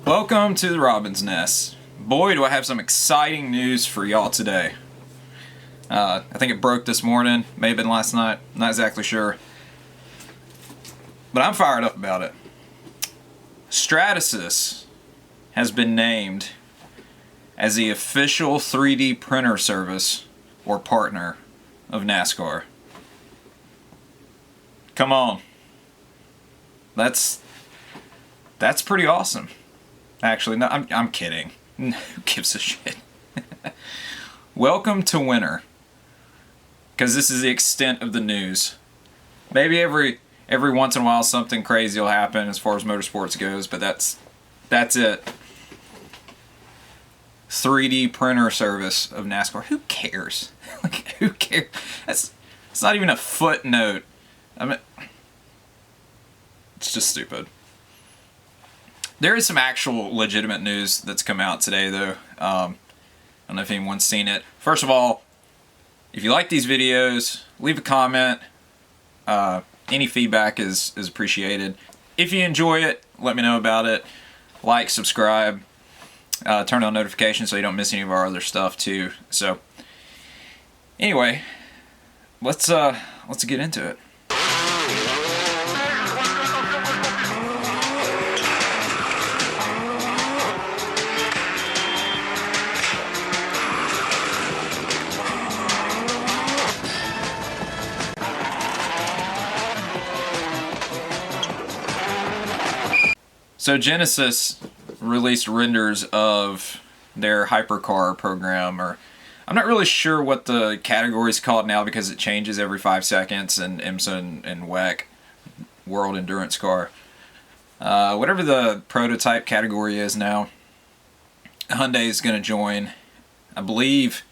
Welcome to the Robin's Nest. Boy, do I have some exciting news for y'all today. I think it broke this morning, may have been last night, not exactly sure. But I'm fired up about it. Stratasys has been named as the official 3D printer service or partner of NASCAR. Come on. That's pretty awesome. Actually, no, I'm kidding. Who gives a shit? Welcome to winter. Because this is the extent of the news. Maybe every once in a while something crazy will happen as far as motorsports goes, but that's it. 3D printer service of NASCAR. Who cares? Like, who cares? It's not even a footnote. I mean, it's just stupid. There is some actual legitimate news that's come out today, though. I don't know if anyone's seen it. First of all, if you like these videos, leave a comment. Any feedback is appreciated. If you enjoy it, let me know about it. Like, subscribe, turn on notifications so you don't miss any of our other stuff too. So, anyway, let's get into it. So Genesis released renders of their hypercar program, or I'm not really sure what the category is called now because it changes every 5 seconds in IMSA and WEC, World Endurance Car. Whatever the prototype category is now, Hyundai is going to join, I believe,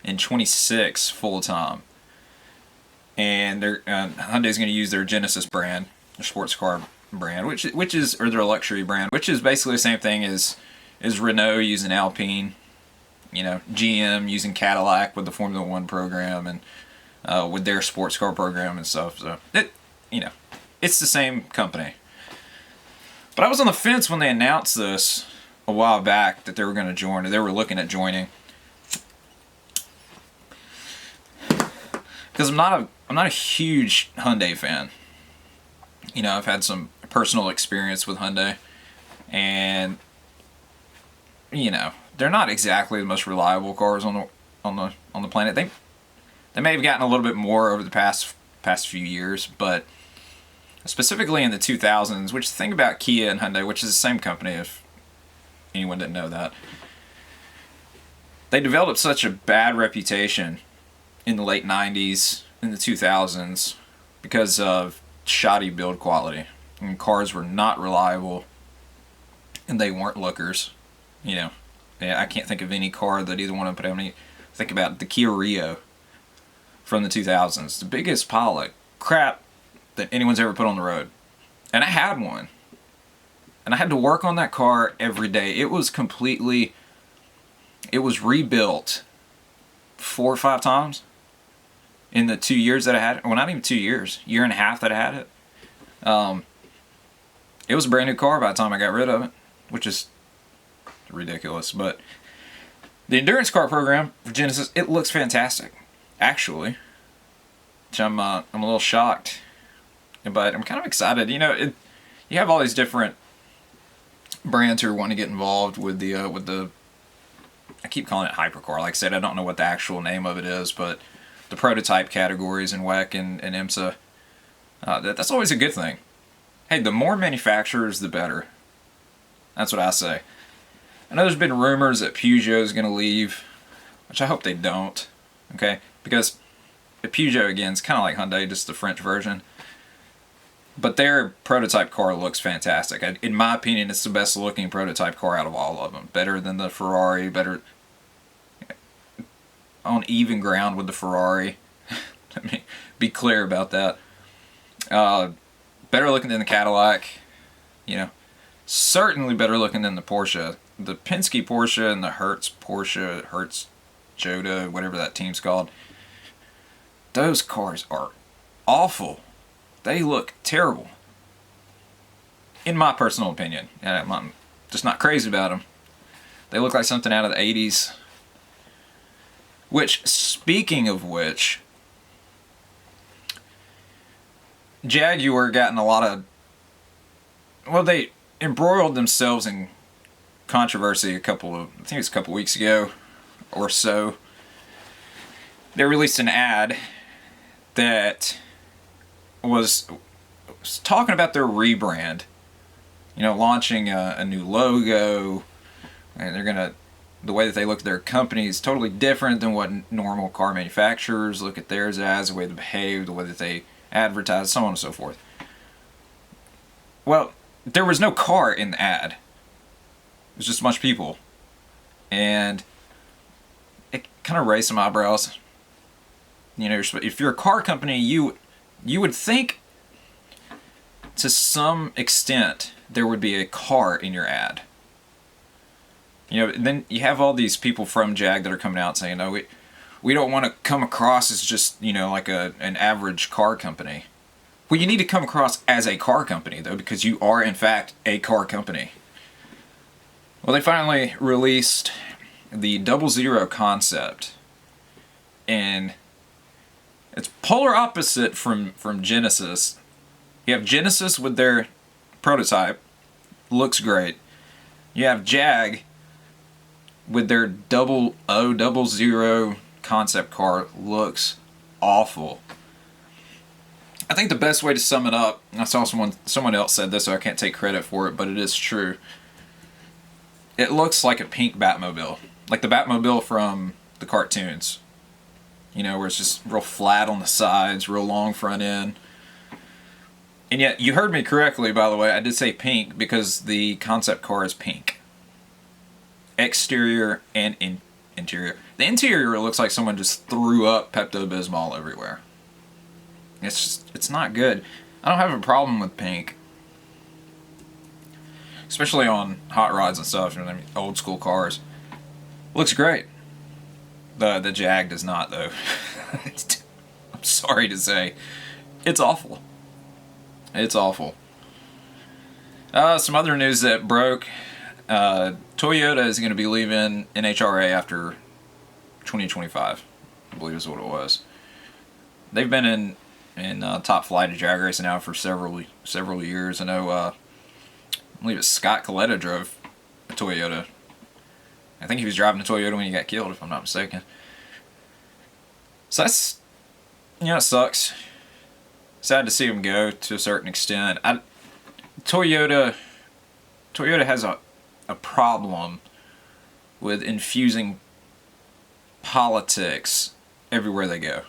in 26 full time. And Hyundai is going to use their Genesis brand, their sports car brand, which is, or their luxury brand, which is basically the same thing as Renault using Alpine, GM using Cadillac with the Formula One program and with their sports car program and stuff. So it's the same company. But I was on the fence when they announced this a while back that they were going to join, or they were looking at joining, because I'm not a huge Hyundai fan. I've had some personal experience with Hyundai, and they're not exactly the most reliable cars on the planet. They may have gotten a little bit more over the past few years, but specifically in the 2000s, which the thing about Kia and Hyundai, which is the same company if anyone didn't know that, they developed such a bad reputation in the late 90s, in the 2000s, because of shoddy build quality, and cars were not reliable, and they weren't lookers. I can't think of any car that either one of them put out. Think about the Kia Rio from the 2000s, the biggest pile of crap that anyone's ever put on the road. And I had one, and I had to work on that car every day. It was rebuilt 4 or 5 times in the 2 years that I had it. Well, not even 2 years, year and a half that I had it. It was a brand new car by the time I got rid of it, which is ridiculous. But the endurance car program for Genesis, it looks fantastic, actually. Which I'm a little shocked, but I'm kind of excited. You have all these different brands who want to get involved with the I keep calling it hypercar. Like I said, I don't know what the actual name of it is, but the prototype categories in WEC and IMSA, that's always a good thing. Hey, the more manufacturers, the better. That's what I say. I know there's been rumors that Peugeot is going to leave, which I hope they don't, okay? Because the Peugeot, again, is kind of like Hyundai, just the French version. But their prototype car looks fantastic. In my opinion, it's the best looking prototype car out of all of them. Better than the Ferrari, better on even ground with the Ferrari. Let me be clear about that. Better looking than the Cadillac. Certainly better looking than the Porsche. The Penske Porsche and the Hertz Joda, whatever that team's called. Those cars are awful. They look terrible. In my personal opinion. Just not crazy about them. They look like something out of the 80s. Which, speaking of which, Jaguar got in a lot of... Well, they embroiled themselves in controversy I think it was a couple weeks ago or so. They released an ad that was talking about their rebrand. You know, launching a new logo, and the way that they look at their company is totally different than what normal car manufacturers look at theirs as, the way they behave, the way that they advertise, so on and so forth. Well, there was no car in the ad. It was just a bunch of people. And it kind of raised some eyebrows. You know, if you're a car company, you would think to some extent there would be a car in your ad. You know, then you have all these people from Jag that are coming out saying, no, we don't want to come across as just, you know, like an average car company. Well, you need to come across as a car company, though, because you are, in fact, a car company. Well, they finally released the 00 concept, and it's polar opposite from Genesis. You have Genesis with their prototype, looks great. You have Jag with their 00 concept car, looks awful. I think the best way to sum it up, I saw someone else said this, so I can't take credit for it, but it is true. It looks like a pink Batmobile, like the Batmobile from the cartoons. You know, where it's just real flat on the sides, real long front end. And yet, you heard me correctly, by the way. I did say pink because the concept car is pink. Exterior and interior. The interior looks like someone just threw up Pepto-Bismol everywhere. It's not good. I don't have a problem with pink. Especially on hot rods and stuff, you know, old school cars. Looks great. The Jag does not, though. I'm sorry to say. It's awful. It's awful. Some other news that broke. Toyota is going to be leaving NHRA after 2025. I believe is what it was. They've been in top flight of drag racing now for several years. I know. I believe it's Scott Coletta drove a Toyota. I think he was driving a Toyota when he got killed, if I'm not mistaken. So that's, you know, it sucks. Sad to see him go to a certain extent. Toyota has a problem with infusing politics everywhere they go.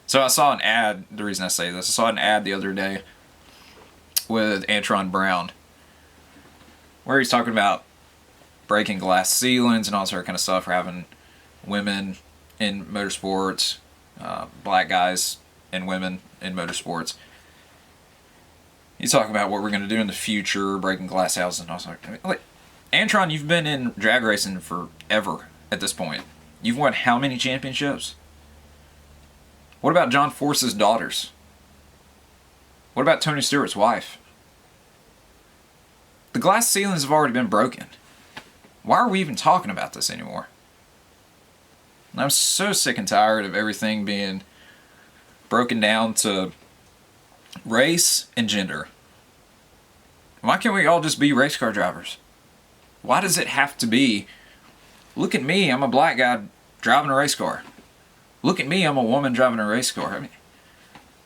So I saw an ad, the reason I say this, I saw an ad the other day with Antron Brown where he's talking about breaking glass ceilings and all sort of kind of stuff for having women in motorsports, black guys and women in motorsports. He's talking about what we're going to do in the future, breaking glass houses and all sorts. Like, Antron, you've been in drag racing forever at this point. You've won how many championships? What about John Force's daughters? What about Tony Stewart's wife? The glass ceilings have already been broken. Why are we even talking about this anymore? I'm so sick and tired of everything being broken down to race and gender. Why can't we all just be race car drivers? Why does it have to be, look at me, I'm a black guy driving a race car. Look at me, I'm a woman driving a race car. I mean,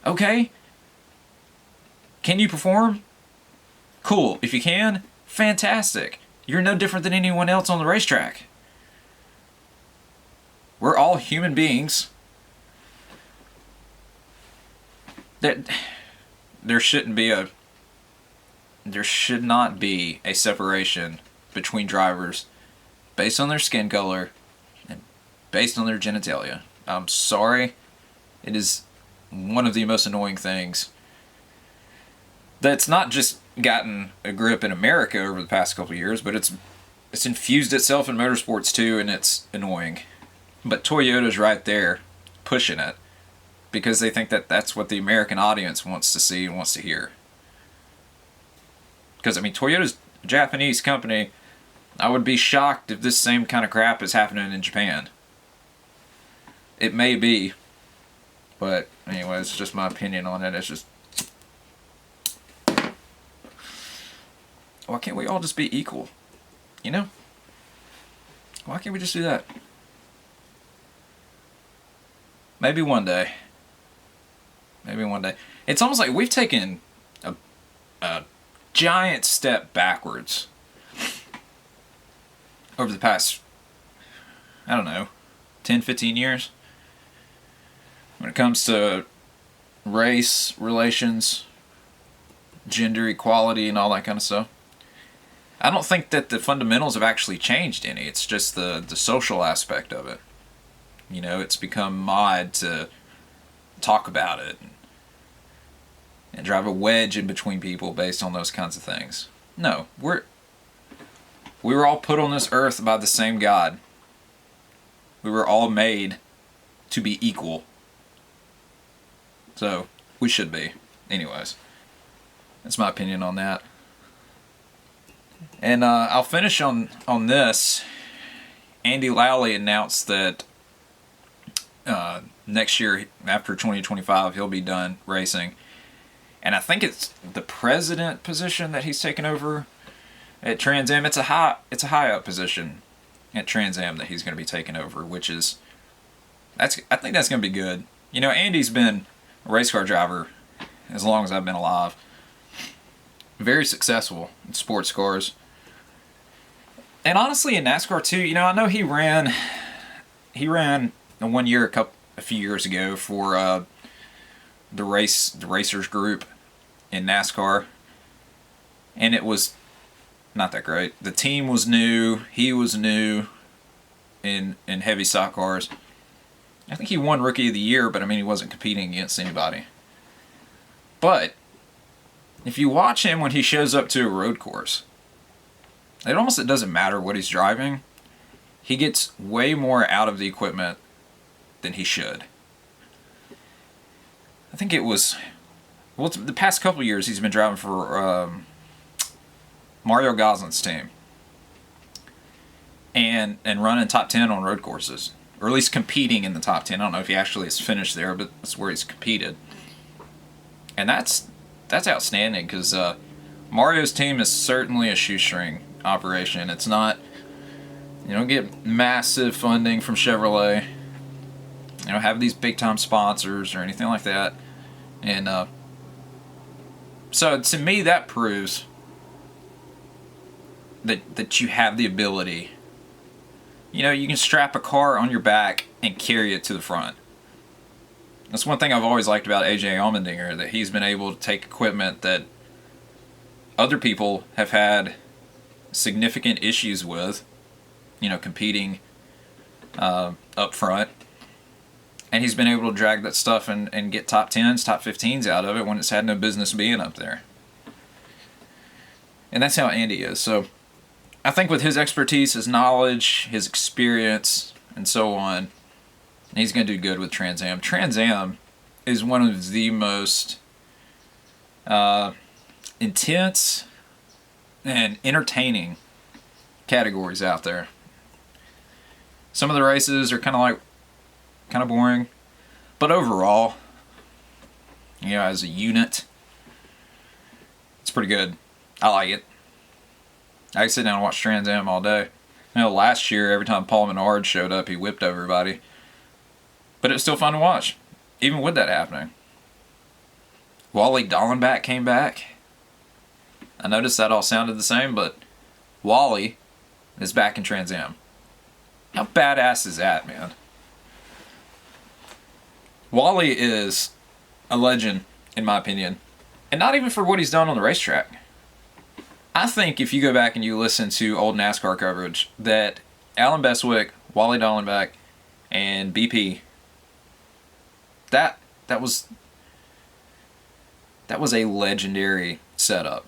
okay. Can you perform? Cool. If you can, fantastic. You're no different than anyone else on the racetrack. We're all human beings. There should not be a separation between drivers based on their skin color and based on their genitalia. I'm sorry. It is one of the most annoying things that's not just gotten a grip in America over the past couple of years, but it's infused itself in motorsports too, and it's annoying. But Toyota's right there pushing it because they think that that's what the American audience wants to see and wants to hear. Because, I mean, Toyota's a Japanese company, I would be shocked if this same kind of crap is happening in Japan. It may be, but anyway, it's just my opinion on it. It's just, why can't we all just be equal? You know? Why can't we just do that? Maybe one day. Maybe one day. It's almost like we've taken a giant step backwards over the past, I don't know, 10, 15 years. When it comes to race relations, gender equality, and all that kind of stuff. I don't think that the fundamentals have actually changed any. It's just the social aspect of it. You know, it's become mod to talk about it and drive a wedge in between people based on those kinds of things. No, we were all put on this earth by the same God. We were all made to be equal. So, we should be. Anyways, that's my opinion on that. And I'll finish on this. Andy Lally announced that next year, after 2025, he'll be done racing. And I think it's the president position that he's taken over at Trans Am. It's a high up position at Trans Am that he's going to be taking over, which is, I think that's going to be good. You know, Andy's been a race car driver as long as I've been alive. Very successful in sports cars. And honestly, in NASCAR too, you know, I know he ran one year a few years ago for the racers group in NASCAR, and it was not that great. The team was new, he was new in heavy stock cars. I think he won Rookie of the Year, but I mean, he wasn't competing against anybody. But if you watch him when he shows up to a road course, it doesn't matter what he's driving. He gets way more out of the equipment than he should. I think it was, well, the past couple years he's been driving for Mario Goslin's team. And running top 10 on road courses. Or at least competing in the top 10. I don't know if he actually has finished there, but that's where he's competed. And that's outstanding, because Mario's team is certainly a shoestring operation. It's not, you don't get massive funding from Chevrolet. You don't have these big time sponsors or anything like that. And so to me, that proves that you have the ability. You know, you can strap a car on your back and carry it to the front. That's one thing I've always liked about AJ Allmendinger, that he's been able to take equipment that other people have had significant issues with, you know, competing up front. And he's been able to drag that stuff and get top 10s, top 15s out of it when it's had no business being up there. And that's how Andy is. So I think with his expertise, his knowledge, his experience, and so on, he's going to do good with Trans Am. Trans Am is one of the most intense and entertaining categories out there. Some of the races are kind of boring, but overall, you know, as a unit, it's pretty good. I like it. I can sit down and watch Trans Am all day. You know, last year, every time Paul Menard showed up, he whipped everybody. But it was still fun to watch, even with that happening. Wally Dallenbach came back. I noticed that all sounded the same, but Wally is back in Trans Am. How badass is that, man? Wally is a legend, in my opinion. And not even for what he's done on the racetrack. I think if you go back and you listen to old NASCAR coverage, that Alan Bestwick, Wally Dallenbach, and BP, that was a legendary setup.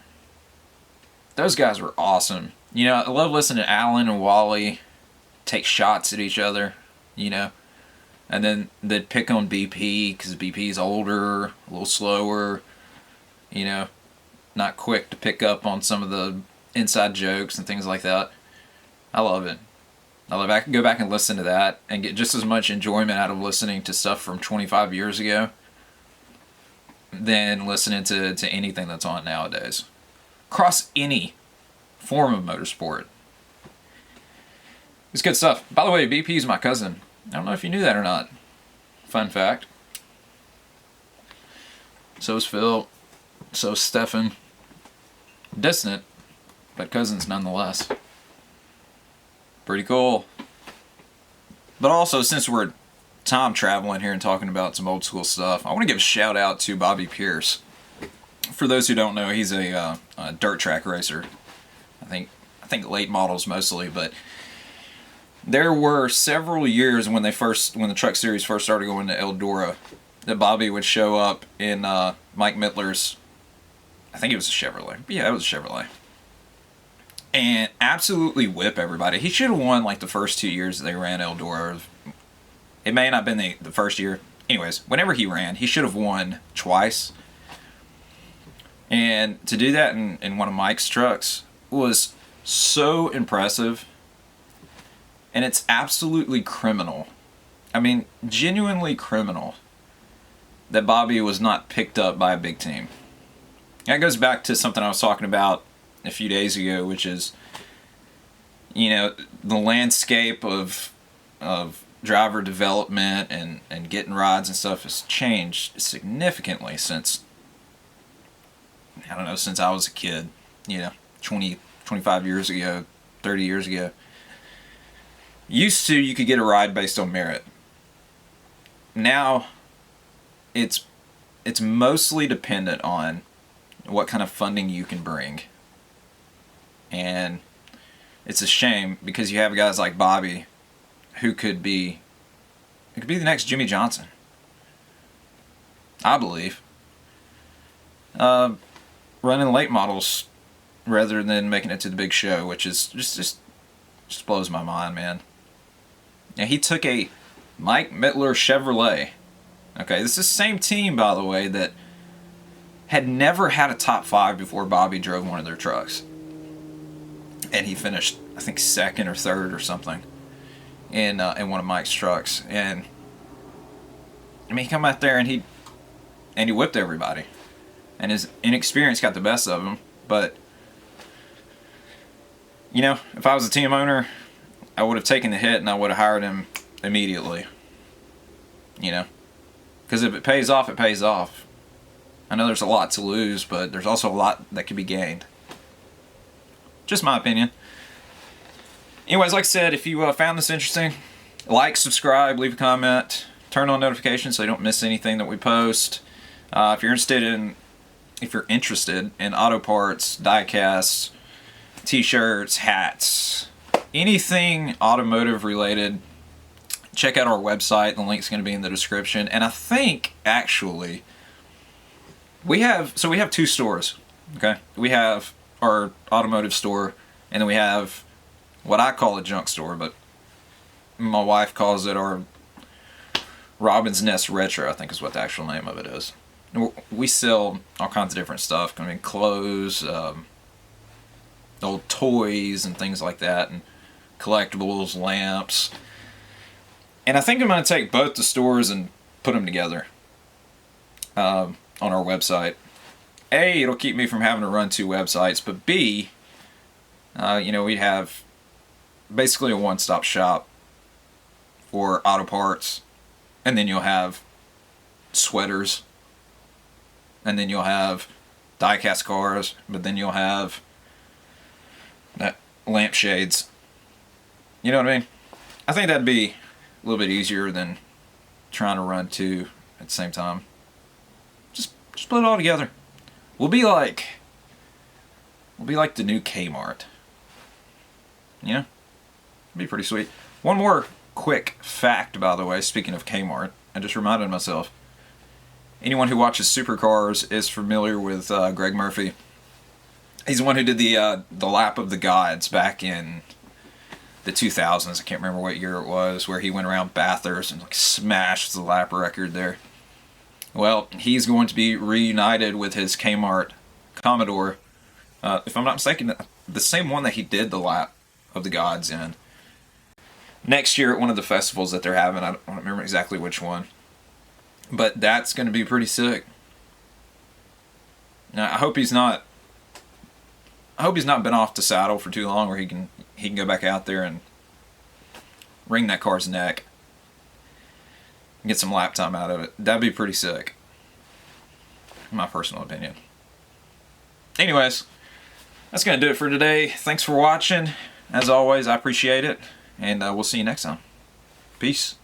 Those guys were awesome. You know, I love listening to Alan and Wally take shots at each other, you know. And then they'd pick on BP because BP's older, a little slower, you know, not quick to pick up on some of the inside jokes and things like that. I love it. I can go back and listen to that and get just as much enjoyment out of listening to stuff from 25 years ago than listening to anything that's on nowadays. Across any form of motorsport. It's good stuff. By the way, BP is my cousin. I don't know if you knew that or not. Fun fact. So is Phil. So is Stefan. Distant, but cousins nonetheless. Pretty cool. But also, since we're time traveling here and talking about some old school stuff, I want to give a shout out to Bobby Pierce. For those who don't know, he's a dirt track racer. I think late models mostly, but there were several years when the Truck Series first started going to Eldora, that Bobby would show up in Mike Mittler's, I think it was a Chevrolet. Yeah, it was a Chevrolet. And absolutely whip everybody. He should have won like the first 2 years that they ran Eldora. It may not have been the first year. Anyways, whenever he ran, he should have won twice. And to do that in one of Mike's trucks was so impressive. And it's absolutely criminal. I mean, genuinely criminal that Bobby was not picked up by a big team. That goes back to something I was talking about a few days ago, which is, you know, the landscape of driver development and getting rides and stuff has changed significantly since, I don't know, since I was a kid, 20, 25 years ago, 30 years ago. Used to, you could get a ride based on merit. Now, it's mostly dependent on what kind of funding you can bring. And it's a shame because you have guys like Bobby who could be the next Jimmy Johnson. I believe. Running late models rather than making it to the big show, which is just blows my mind, man. Now, he took a Mike Mittler Chevrolet. Okay, this is the same team, by the way, that had never had a top 5 before Bobby drove one of their trucks. And he finished, I think, second or third or something in one of Mike's trucks. And I mean, he come out there and he whipped everybody. And his inexperience got the best of him. But, if I was a team owner, I would have taken the hit and I would have hired him immediately. Because if it pays off, it pays off. I know there's a lot to lose, but there's also a lot that could be gained. Just my opinion. Anyways, like I said, if you found this interesting, like, subscribe, leave a comment, turn on notifications so you don't miss anything that we post. If you're interested in auto parts, die-casts, t-shirts, hats, anything automotive related, check out our website. The link's going to be in the description. And I think, actually, we have 2 stores. Okay, we have our automotive store, and then we have what I call a junk store, but my wife calls it our Robin's Nest Retro, I think is what the actual name of it is. We sell all kinds of different stuff. I mean, clothes, old toys and things like that, and collectibles, lamps. And I think I'm going to take both the stores and put them together on our website. A, it'll keep me from having to run 2 websites, but B, we'd have basically a one-stop shop for auto parts, and then you'll have sweaters, and then you'll have die-cast cars, but then you'll have lampshades. You know what I mean? I think that'd be a little bit easier than trying to run 2 at the same time. Just put it all together. We'll be like the new Kmart. It'd be pretty sweet. One more quick fact, by the way, speaking of Kmart, I just reminded myself. Anyone who watches Supercars is familiar with Greg Murphy. He's the one who did the Lap of the Gods back in the 2000s. I can't remember what year it was, where he went around Bathurst and smashed the lap record there. Well, he's going to be reunited with his Kmart Commodore. If I'm not mistaken, the same one that he did the lap of the gods in. Next year at one of the festivals that they're having, I don't remember exactly which one, but that's going to be pretty sick. Now, I hope he's not been off the saddle for too long, where he can go back out there and wring that car's neck and get some lap time out of it. That'd be pretty sick, in my personal opinion. Anyways, that's going to do it for today. Thanks for watching. As always, I appreciate it, and we'll see you next time. Peace.